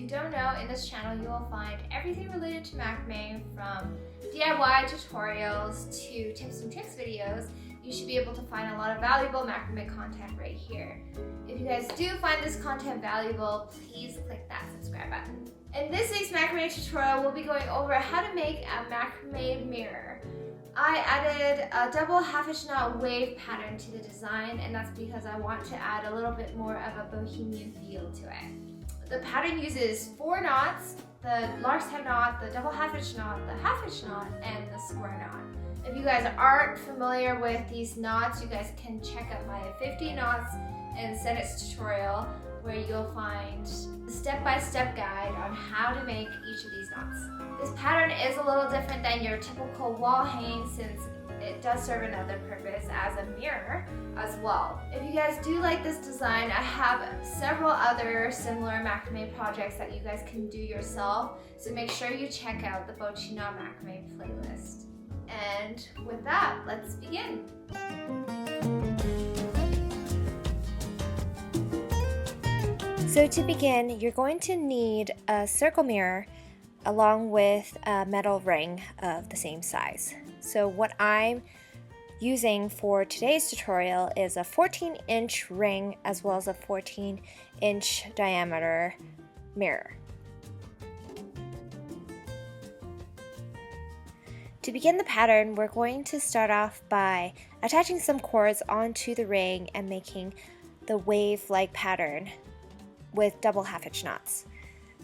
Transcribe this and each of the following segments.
you don't know, in this channel you will find everything related to macrame, from DIY tutorials to tips and tricks videos. You should be able to find a lot of valuable macrame content right here. If you guys do find this content valuable, please click that subscribe button. In this week's macrame tutorial, we'll be going over how to make a macrame mirror. I added a double half-hitch knot wave pattern to the design, and that's because I want to add a little bit more of a bohemian feel to it. The pattern uses 4 knots, the lark's head knot, the double half-hitch knot, the half-hitch knot, and the square knot. If you guys aren't familiar with these knots, you guys can check out my 50 knots and sentence tutorial, where you'll find a step-by-step guide on how to make each of these knots. This pattern is a little different than your typical wall hang, since it does serve another purpose as a mirror as well. If you guys do like this design, I have several other similar macrame projects that you guys can do yourself, so make sure you check out the Bochiknot macrame playlist. And with that, let's begin. So to begin, you're going to need a circle mirror along with a metal ring of the same size. So what I'm using for today's tutorial is a 14-inch ring as well as a 14-inch diameter mirror. To begin the pattern, we're going to start off by attaching some cords onto the ring and making the wave-like pattern with double half-hitch knots.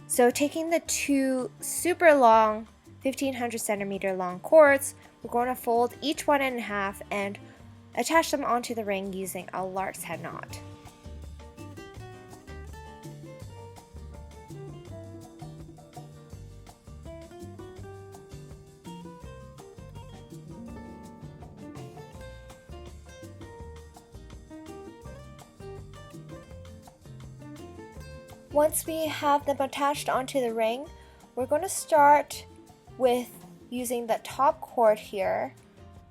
So taking the 2 super long 1500 centimeter long cords, we're going to fold each one in half and attach them onto the ring using a lark's head knot. Once we have them attached onto the ring, we're going to start with using the top cord here,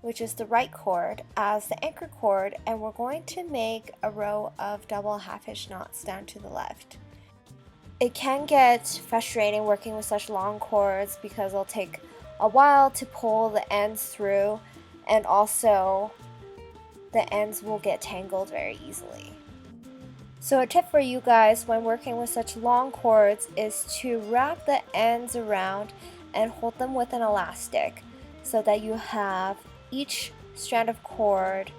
which is the right cord, as the anchor cord, and we're going to make a row of double half-hitch knots down to the left. It can get frustrating working with such long cords because it'll take a while to pull the ends through, and also the ends will get tangled very easily. So a tip for you guys when working with such long cords is to wrap the ends around and hold them with an elastic so that you have each strand of cord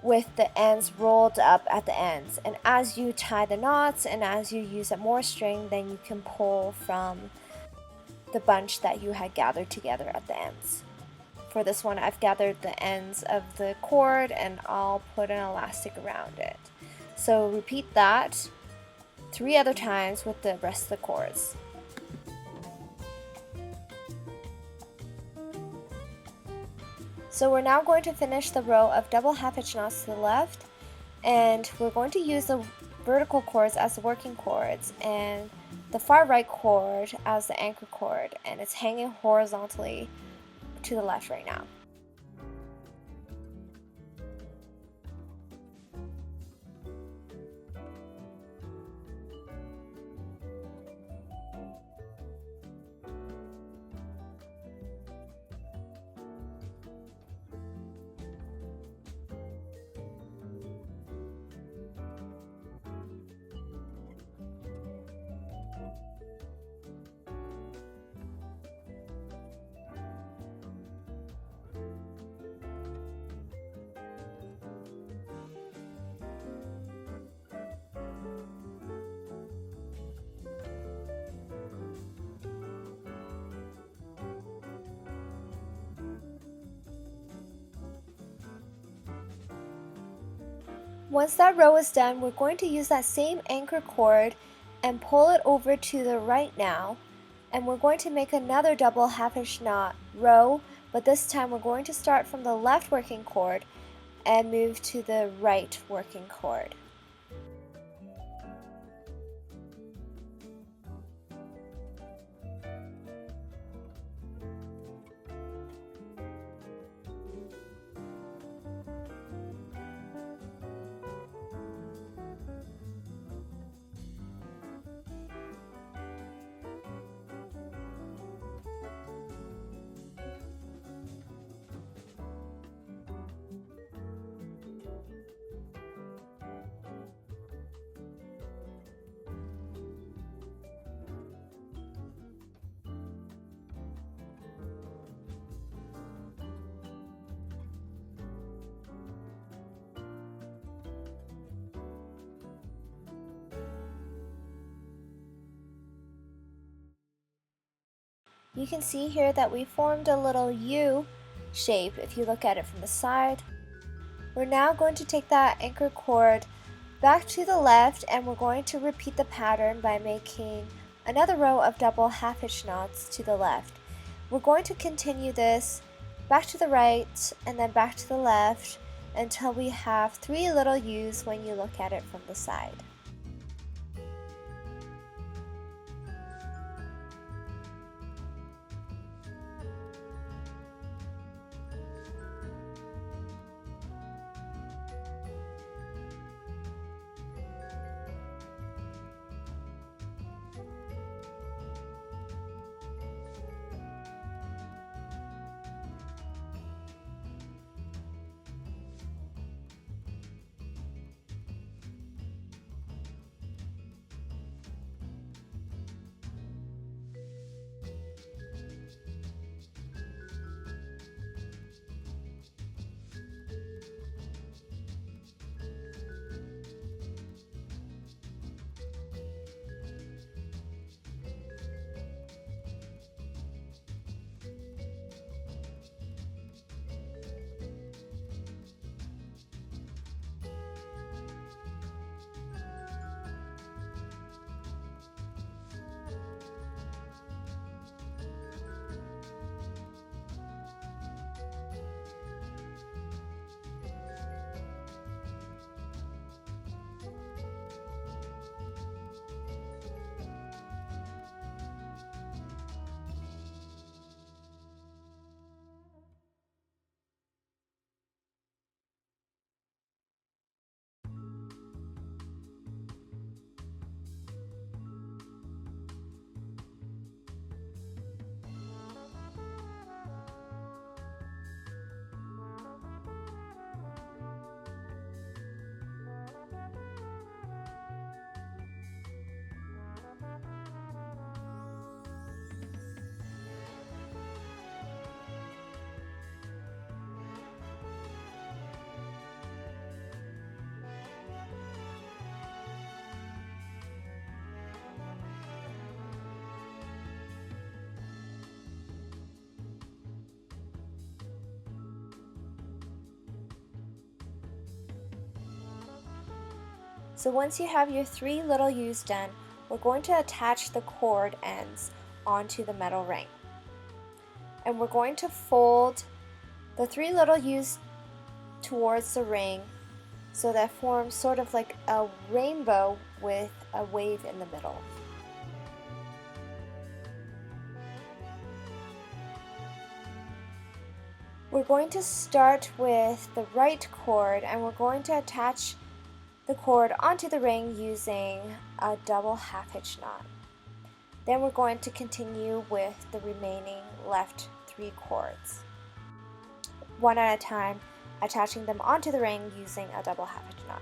with the ends rolled up at the ends. And as you tie the knots and as you use up more string, then you can pull from the bunch that you had gathered together at the ends. For this one, I've gathered the ends of the cord and I'll put an elastic around it. So repeat that 3 other times with the rest of the cords. So we're now going to finish the row of double half-hitch knots to the left, and we're going to use the vertical cords as the working cords and the far right cord as the anchor cord, and it's hanging horizontally to the left right now. Once that row is done, we're going to use that same anchor cord and pull it over to the right now, and we're going to make another double half-hitch knot row, but this time we're going to start from the left working cord and move to the right working cord. You can see here that we formed a little U shape if you look at it from the side. We're now going to take that anchor cord back to the left, and we're going to repeat the pattern by making another row of double half-hitch knots to the left. We're going to continue this back to the right and then back to the left until we have 3 little U's when you look at it from the side. So once you have your 3 little U's done, we're going to attach the cord ends onto the metal ring. And we're going to fold the 3 little U's towards the ring so that forms sort of like a rainbow with a wave in the middle. We're going to start with the right cord, and we're going to attach the cord onto the ring using a double half-hitch knot. Then we're going to continue with the remaining left 3 cords, one at a time, attaching them onto the ring using a double half-hitch knot.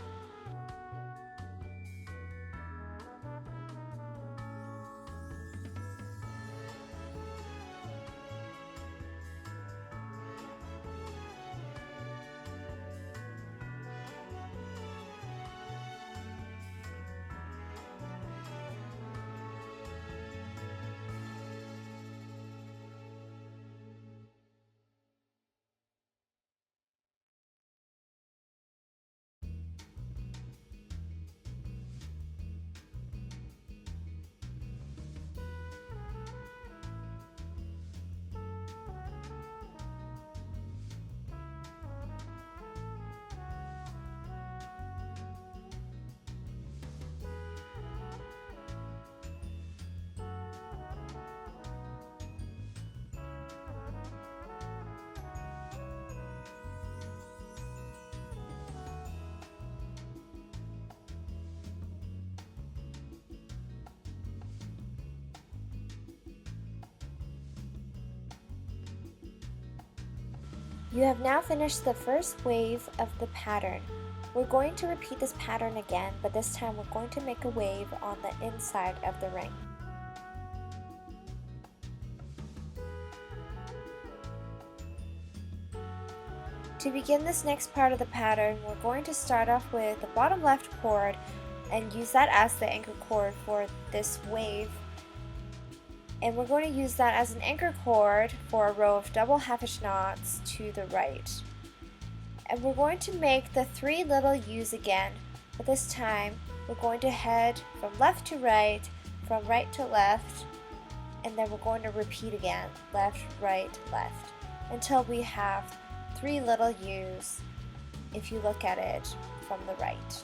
You have now finished the first wave of the pattern. We're going to repeat this pattern again, but this time we're going to make a wave on the inside of the ring. To begin this next part of the pattern, we're going to start off with the bottom left cord and use that as the anchor cord for this wave. And we're going to use that as an anchor cord for a row of double half-hitch knots to the right. And we're going to make the 3 little U's again, but this time we're going to head from left to right, from right to left, and then we're going to repeat again, left, right, left, until we have 3 little U's if you look at it from the right.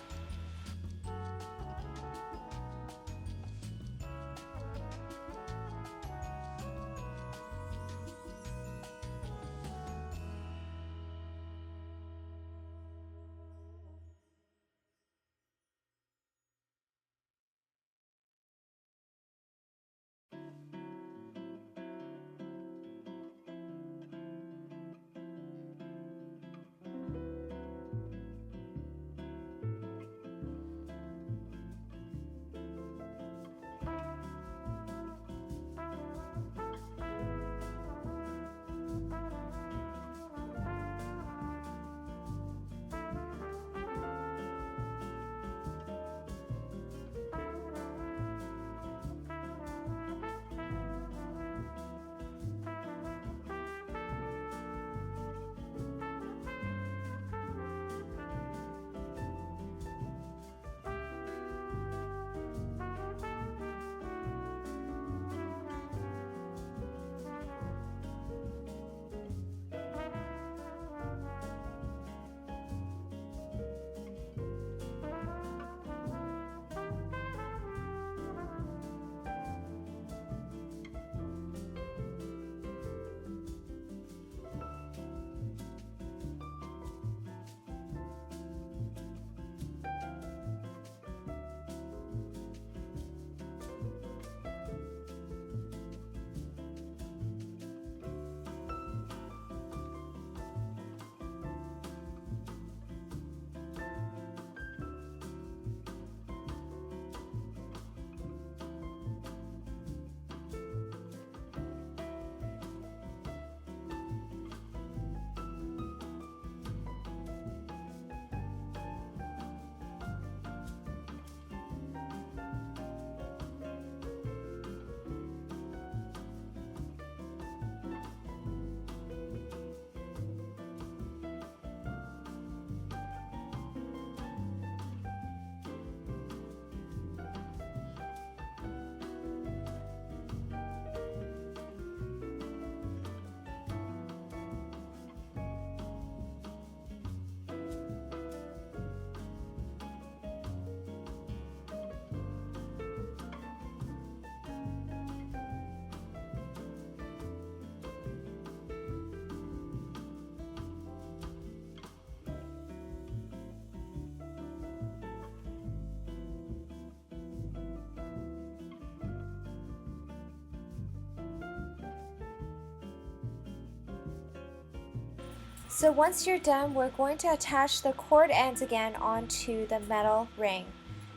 So once you're done, we're going to attach the cord ends again onto the metal ring.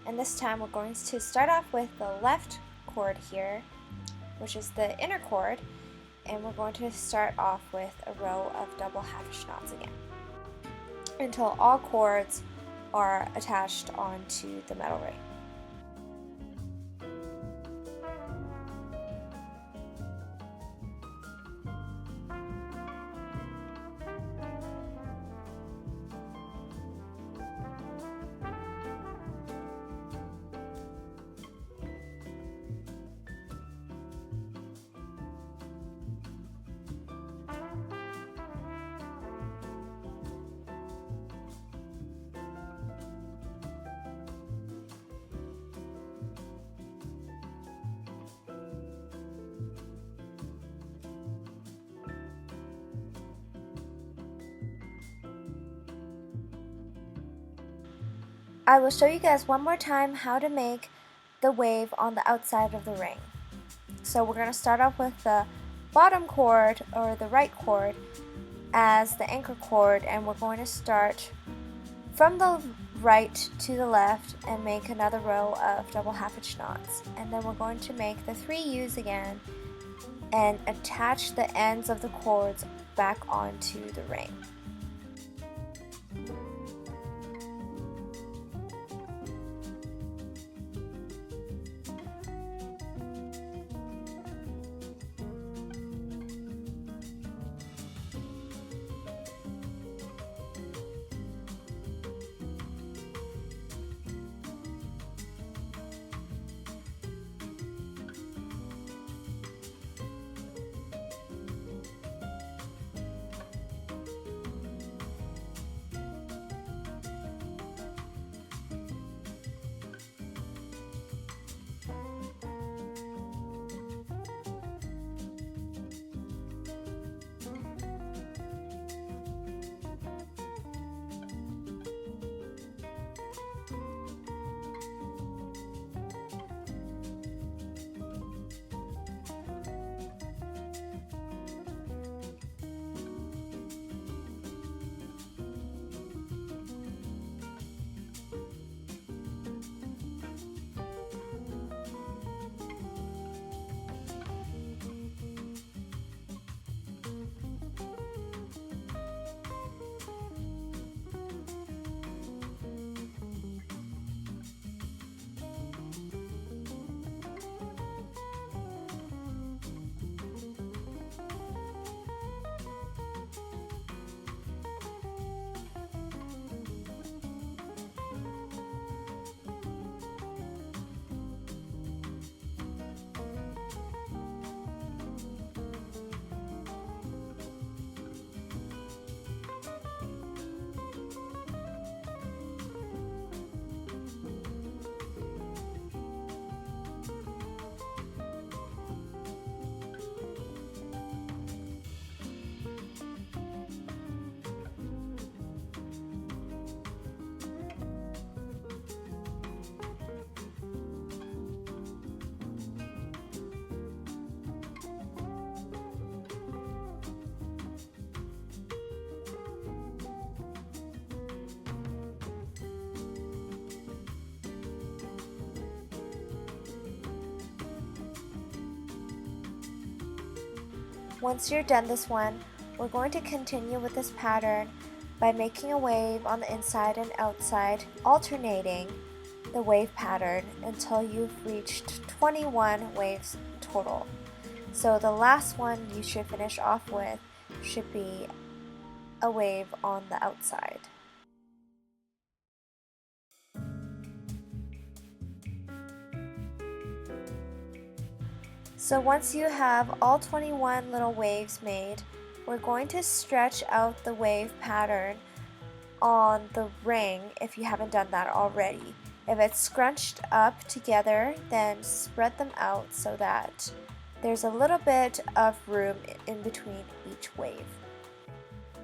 And this time we're going to start off with the left cord here, which is the inner cord, and we're going to start off with a row of double half-hitch knots again until all cords are attached onto the metal ring. I will show you guys one more time how to make the wave on the outside of the ring. So we're going to start off with the bottom cord, or the right cord, as the anchor cord, and we're going to start from the right to the left and make another row of double half-hitch knots. And then we're going to make the 3 U's again and attach the ends of the cords back onto the ring. Once you're done this one, we're going to continue with this pattern by making a wave on the inside and outside, alternating the wave pattern until you've reached 21 waves total. So the last one you should finish off with should be a wave on the outside. So once you have all 21 little waves made, we're going to stretch out the wave pattern on the ring if you haven't done that already. If it's scrunched up together, then spread them out so that there's a little bit of room in between each wave.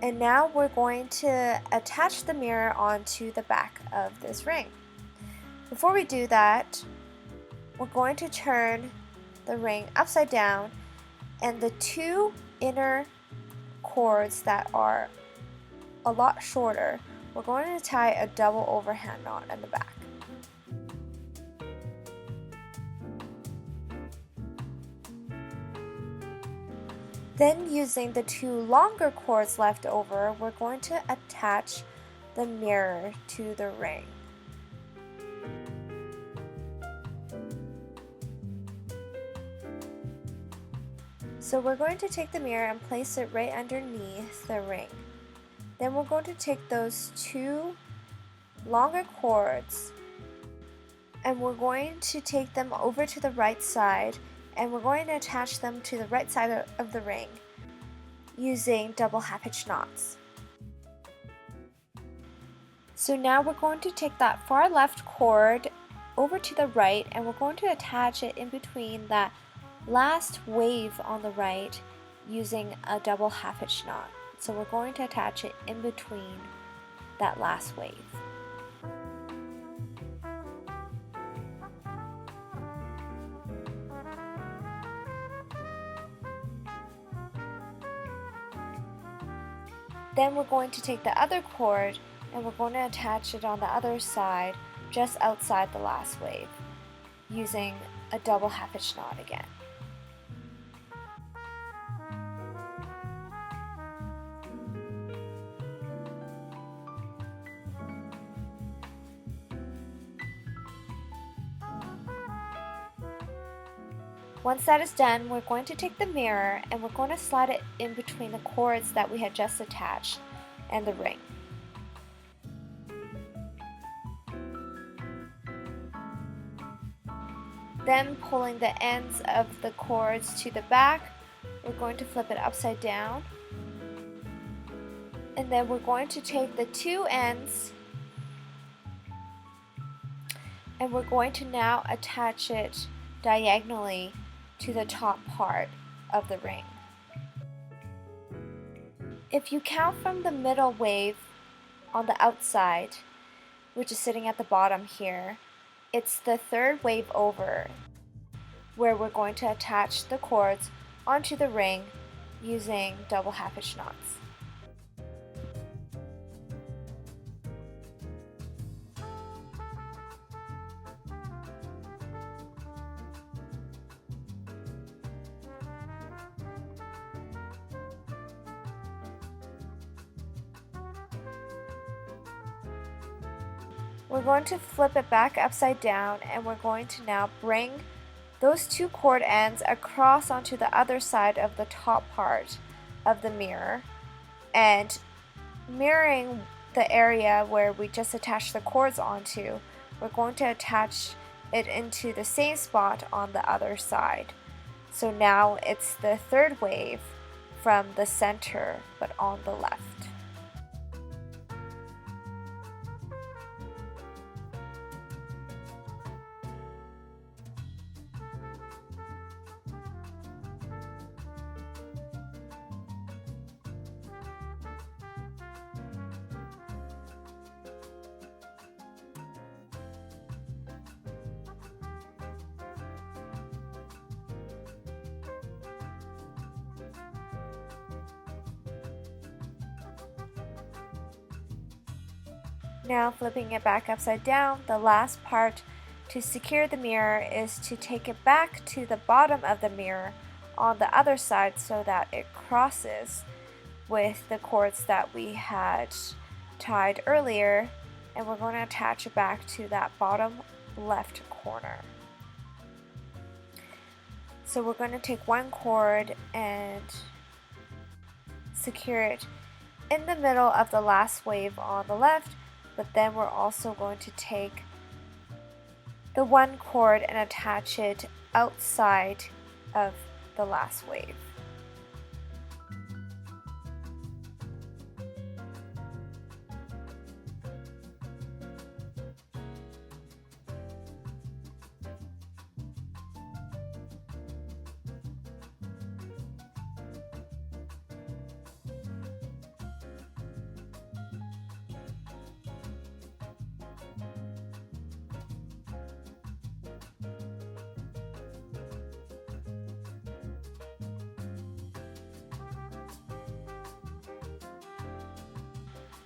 And now we're going to attach the mirror onto the back of this ring. Before we do that, we're going to turn the ring upside down, and the two inner cords that are a lot shorter, we're going to tie a double overhand knot in the back. Then using the two longer cords left over, we're going to attach the mirror to the ring. So we're going to take the mirror and place it right underneath the ring. Then we're going to take those two longer cords and we're going to take them over to the right side, and we're going to attach them to the right side of the ring using double half-hitch knots. So now we're going to take that far left cord over to the right, and we're going to attach it in between that last wave on the right using a double half-hitch knot. So we're going to attach it in between that last wave. Then we're going to take the other cord and we're going to attach it on the other side just outside the last wave using a double half-hitch knot again. Once that is done, we're going to take the mirror and we're going to slide it in between the cords that we had just attached and the ring. Then pulling the ends of the cords to the back, we're going to flip it upside down. And then we're going to take the two ends and we're going to now attach it diagonally to the top part of the ring. If you count from the middle wave on the outside, which is sitting at the bottom here, it's the third wave over where we're going to attach the cords onto the ring using double half-hitch knots. We're going to flip it back upside down and we're going to now bring those two cord ends across onto the other side of the top part of the mirror, and mirroring the area where we just attached the cords onto, we're going to attach it into the same spot on the other side. So now it's the third wave from the center but on the left. Now flipping it back upside down, the last part to secure the mirror is to take it back to the bottom of the mirror on the other side so that it crosses with the cords that we had tied earlier, and we're going to attach it back to that bottom left corner. So we're going to take one cord and secure it in the middle of the last wave on the left, but then we're also going to take the one cord and attach it outside of the last wave.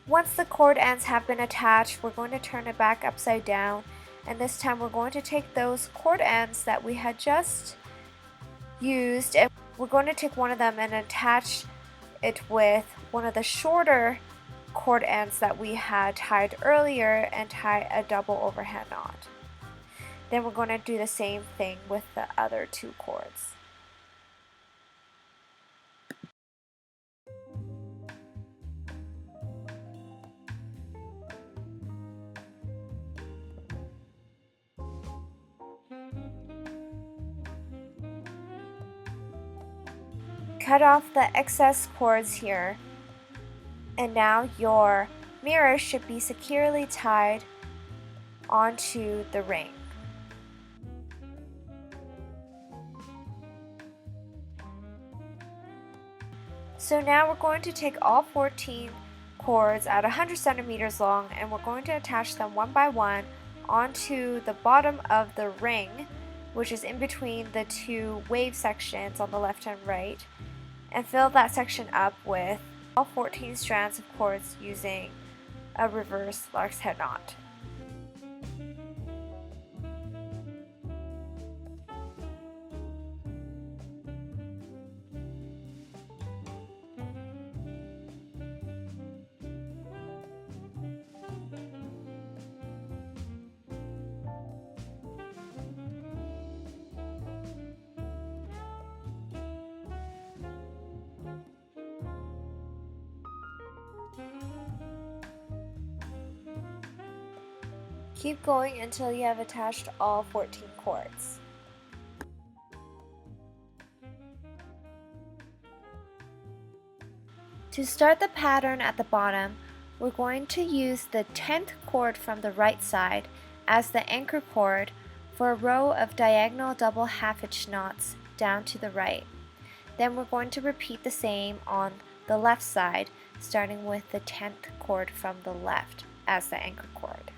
Once the cord ends have been attached, we're going to turn it back upside down, and this time we're going to take those cord ends that we had just used, and we're going to take one of them and attach it with one of the shorter cord ends that we had tied earlier and tie a double overhand knot. Then we're going to do the same thing with the other two cords. Cut off the excess cords here, and now your mirror should be securely tied onto the ring. So now we're going to take all 14 cords at 100 centimeters long, and we're going to attach them one by one onto the bottom of the ring, which is in between the two wave sections on the left and right, and fill that section up with all 14 strands of cords using a reverse lark's head knot. Keep going until you have attached all 14 cords. To start the pattern at the bottom, we're going to use the 10th cord from the right side as the anchor cord for a row of diagonal double half-hitch knots down to the right. Then we're going to repeat the same on the left side, starting with the 10th cord from the left as the anchor cord.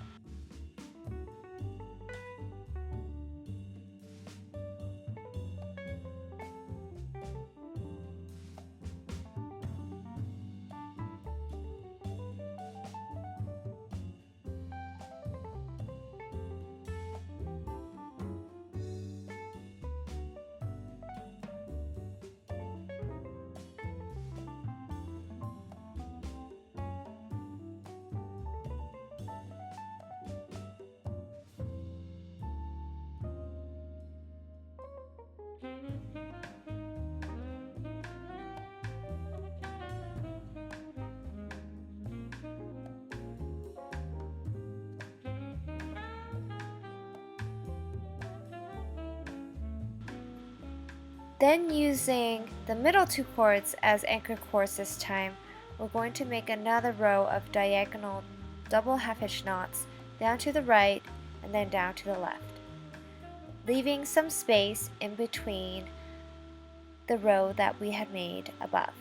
Then using the middle two cords as anchor cords this time, we're going to make another row of diagonal double half-hitch knots down to the right and then down to the left, leaving some space in between the row that we had made above.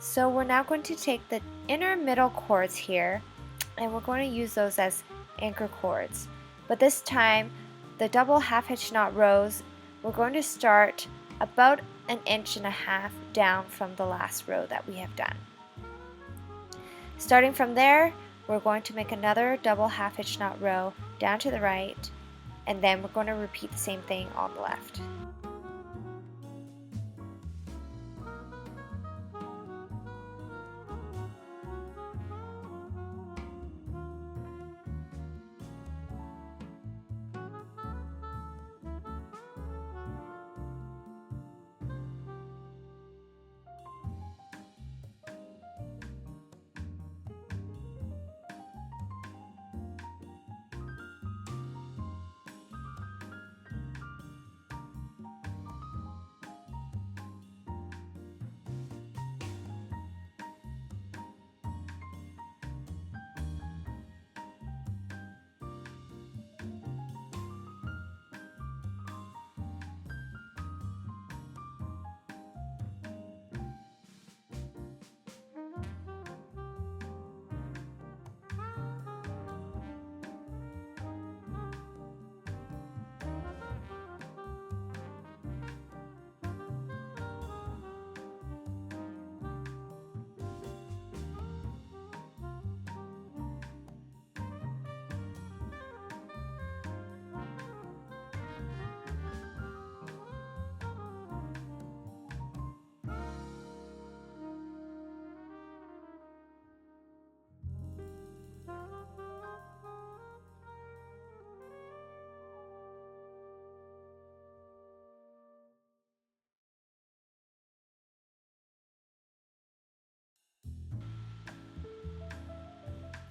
So we're now going to take the inner middle cords here and we're going to use those as anchor cords. But this time, the double half-hitch knot rows, we're going to start about 1.5 inches down from the last row that we have done. Starting from there, we're going to make another double half-hitch knot row down to the right, and then we're going to repeat the same thing on the left.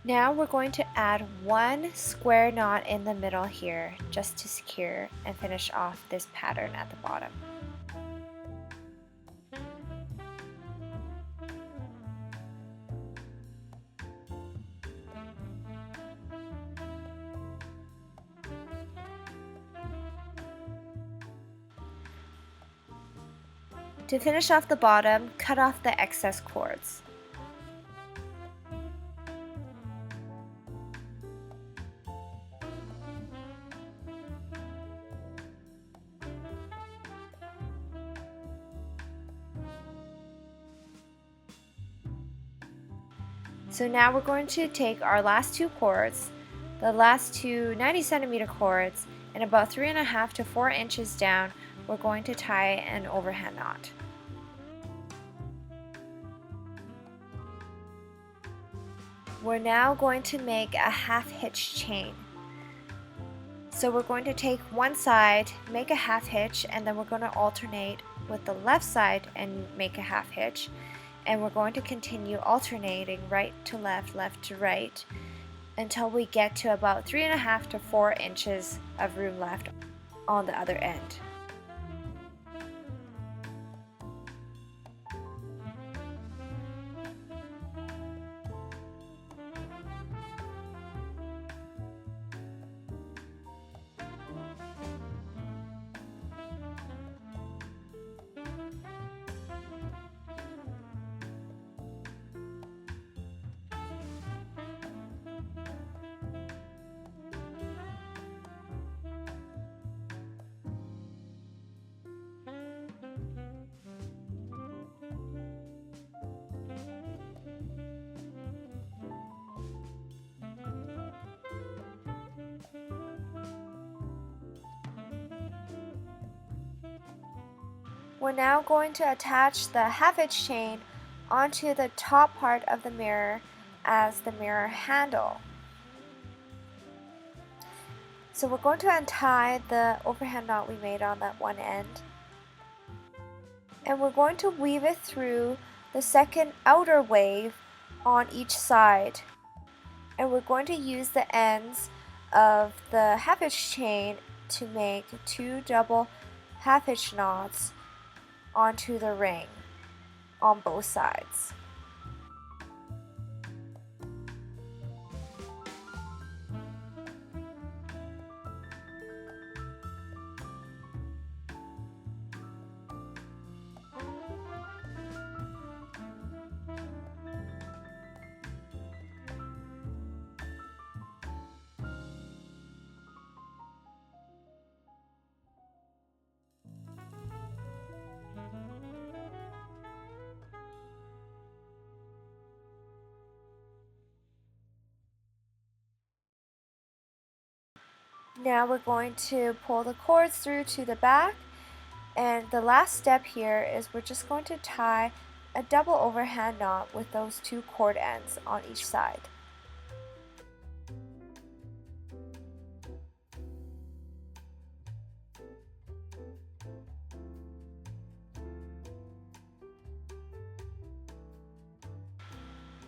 Now we're going to add one square knot in the middle here just to secure and finish off this pattern at the bottom. To finish off the bottom, cut off the excess cords. So now we're going to take our last two cords, the last two 90cm cords, and about 3.5 to 4 inches down, we're going to tie an overhand knot. We're now going to make a half-hitch chain. So we're going to take one side, make a half-hitch, and then we're going to alternate with the left side and make a half-hitch. And we're going to continue alternating right to left, left to right, until we get to about 3.5 to 4 inches of room left on the other end. We're now going to attach the half-hitch chain onto the top part of the mirror as the mirror handle. So we're going to untie the overhand knot we made on that one end, and we're going to weave it through the second outer wave on each side, and we're going to use the ends of the half-hitch chain to make two double half-hitch knots onto the ring on both sides. Now we're going to pull the cords through to the back, and the last step here is we're just going to tie a double overhand knot with those two cord ends on each side.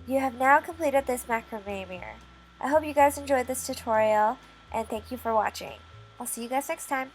You have now completed this macrame mirror. I hope you guys enjoyed this tutorial, and thank you for watching. I'll see you guys next time.